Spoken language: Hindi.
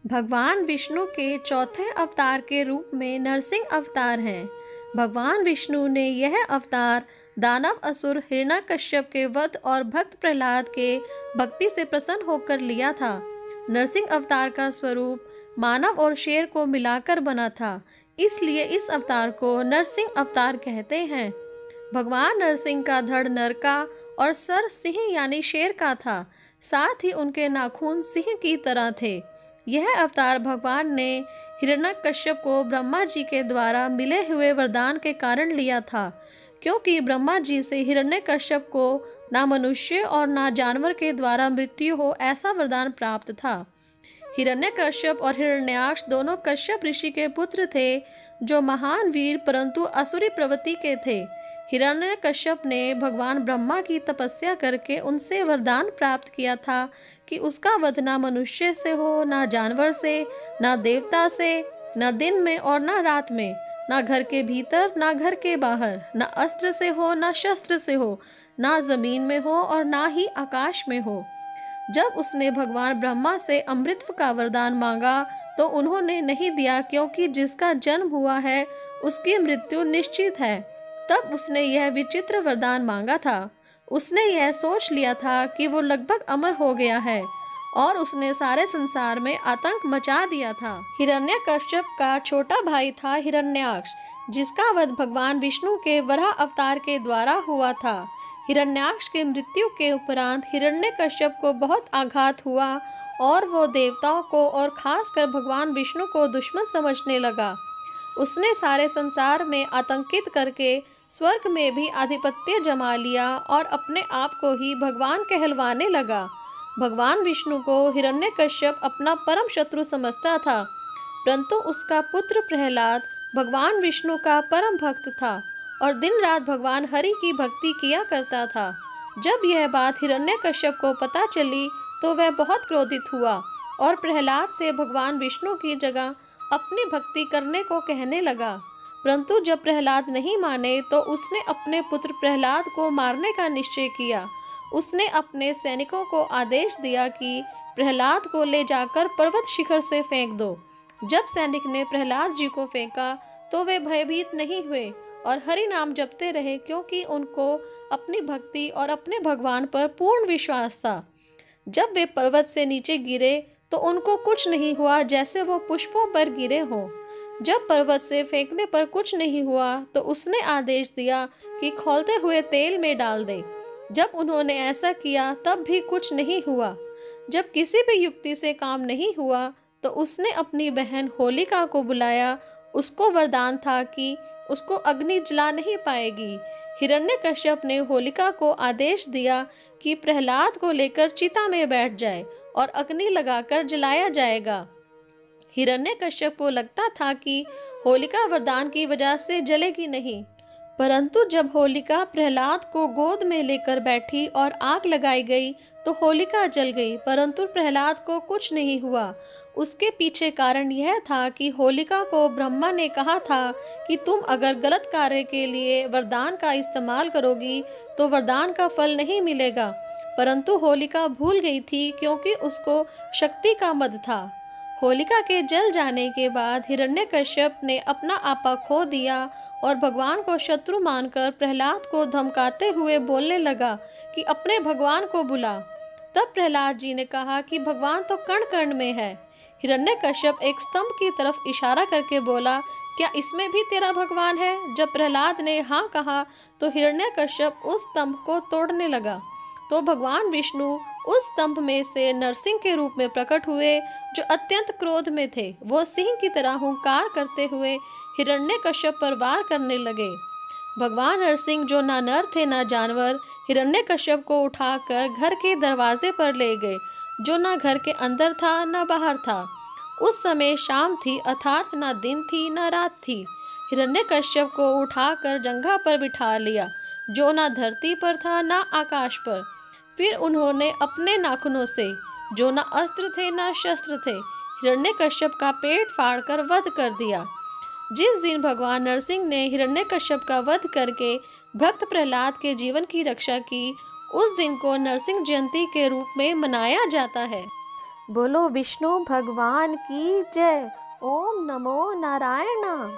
भगवान विष्णु के चौथे अवतार के रूप में नरसिंह अवतार हैं। भगवान विष्णु ने यह अवतार दानव असुर हिरण्यकश्यप के वध और भक्त प्रहलाद के भक्ति से प्रसन्न होकर लिया था। नरसिंह अवतार का स्वरूप मानव और शेर को मिलाकर बना था, इसलिए इस अवतार को नरसिंह अवतार कहते हैं। भगवान नरसिंह का धड़ नर का और सर सिंह यानी शेर का था, साथ ही उनके नाखून सिंह की तरह थे। यह अवतार भगवान ने हिरण्यकश्यप को ब्रह्मा जी के द्वारा मिले हुए वरदान के कारण लिया था, क्योंकि ब्रह्मा जी से हिरण्यकश्यप को ना मनुष्य और ना जानवर के द्वारा मृत्यु हो ऐसा वरदान प्राप्त था। हिरण्यकश्यप और हिरण्याक्ष दोनों कश्यप ऋषि के पुत्र थे, जो महान वीर परंतु असुरी प्रवृत्ति के थे। हिरण्यकश्यप ने भगवान ब्रह्मा की तपस्या करके उनसे वरदान प्राप्त किया था कि उसका वध ना मनुष्य से हो, ना जानवर से, ना देवता से, ना दिन में और ना रात में, ना घर के भीतर ना घर के बाहर, ना अस्त्र से हो ना शस्त्र से हो, ना जमीन में हो और ना ही आकाश में हो। जब उसने भगवान ब्रह्मा से अमृत का वरदान मांगा तो उन्होंने नहीं दिया, क्योंकि जिसका जन्म हुआ है उसकी मृत्यु निश्चित है। तब उसने यह विचित्र वरदान मांगा था। उसने यह सोच लिया था कि वो लगभग अमर हो गया है और उसने सारे संसार में आतंक मचा दिया था। हिरण्यकश्यप का छोटा भाई था हिरण्याक्ष, जिसका वध भगवान विष्णु के वराह अवतार के द्वारा हुआ था। हिरण्याक्ष के मृत्यु के उपरांत हिरण्यकश्यप को बहुत आघात हुआ और वो देवताओं को और खासकर भगवान विष्णु को दुश्मन समझने लगा। उसने सारे संसार में आतंकित करके स्वर्ग में भी आधिपत्य जमा लिया और अपने आप को ही भगवान कहलवाने लगा। भगवान विष्णु को हिरण्यकश्यप अपना परम शत्रु समझता था, परंतु उसका पुत्र प्रहलाद भगवान विष्णु का परम भक्त था और दिन रात भगवान हरि की भक्ति किया करता था। जब यह बात हिरण्यकश्यप को पता चली तो वह बहुत क्रोधित हुआ और प्रहलाद से भगवान विष्णु की जगह अपनी भक्ति करने को कहने लगा। परंतु जब प्रहलाद नहीं माने तो उसने अपने पुत्र प्रहलाद को मारने का निश्चय किया। उसने अपने सैनिकों को आदेश दिया कि प्रहलाद को ले जाकर पर्वत शिखर से फेंक दो। जब सैनिक ने प्रहलाद जी को फेंका तो वे भयभीत नहीं हुए और हरि नाम जपते रहे, क्योंकि उनको अपनी भक्ति और अपने भगवान पर पूर्ण विश्वास था। जब वे पर्वत से नीचे गिरे तो उनको कुछ नहीं हुआ, जैसे वो पुष्पों पर गिरे हों। जब पर्वत से फेंकने पर कुछ नहीं हुआ तो उसने आदेश दिया कि खौलते हुए तेल में डाल दें। जब उन्होंने ऐसा किया तब भी कुछ नहीं हुआ। जब किसी भी युक्ति से काम नहीं हुआ तो उसने अपनी बहन होलिका को बुलाया। उसको वरदान था कि उसको अग्नि जला नहीं पाएगी। हिरण्यकश्यप ने होलिका को आदेश दिया कि प्रहलाद को लेकर चिता में बैठ जाए और अग्नि लगाकर जलाया जाएगा। हिरण्यकश्यप को लगता था कि होलिका वरदान की वजह से जलेगी नहीं, परंतु जब होलिका प्रहलाद को गोद में लेकर बैठी और आग लगाई गई तो होलिका जल गई, परंतु प्रहलाद को कुछ नहीं हुआ। उसके पीछे कारण यह था कि होलिका को ब्रह्मा ने कहा था कि तुम अगर गलत कार्य के लिए वरदान का इस्तेमाल करोगी तो वरदान का फल नहीं मिलेगा। परंतु होलिका भूल गई थी, क्योंकि उसको शक्ति का मद था। होलिका के जल जाने के बाद हिरण्यकश्यप ने अपना आपा खो दिया और भगवान को शत्रु मानकर प्रहलाद को धमकाते हुए बोलने लगा कि अपने भगवान को बुला। तब प्रहलाद जी ने कहा कि भगवान तो कण कण में है। हिरण्यकश्यप एक स्तंभ की तरफ इशारा करके बोला, क्या इसमें भी तेरा भगवान है? जब प्रहलाद ने हाँ कहा तो हिरण्यकश्यप उस स्तंभ को तोड़ने लगा। तो भगवान विष्णु उस स्तंभ में से नरसिंह के रूप में प्रकट हुए, जो अत्यंत क्रोध में थे। वो सिंह की तरह हुंकार करते हुए हिरण्यकश्यप पर वार करने लगे। भगवान नरसिंह, जो ना नर थे ना जानवर, हिरण्यकश्यप को उठाकर घर के दरवाजे पर ले गए, जो ना घर के अंदर था ना बाहर था। उस समय शाम थी, अर्थात ना दिन थी ना रात थी। हिरण्यकश्यप को उठाकर जंघा पर बिठा लिया, जो ना धरती पर था ना आकाश पर। फिर उन्होंने अपने नाखूनों से, जो ना अस्त्र थे ना शस्त्र थे, हिरण्यकश्यप का पेट फाड़कर वध कर दिया। जिस दिन भगवान नरसिंह ने हिरण्यकश्यप का वध करके भक्त प्रहलाद के जीवन की रक्षा की, उस दिन को नरसिंह जयंती के रूप में मनाया जाता है। बोलो विष्णु भगवान की जय। ओम नमो नारायण।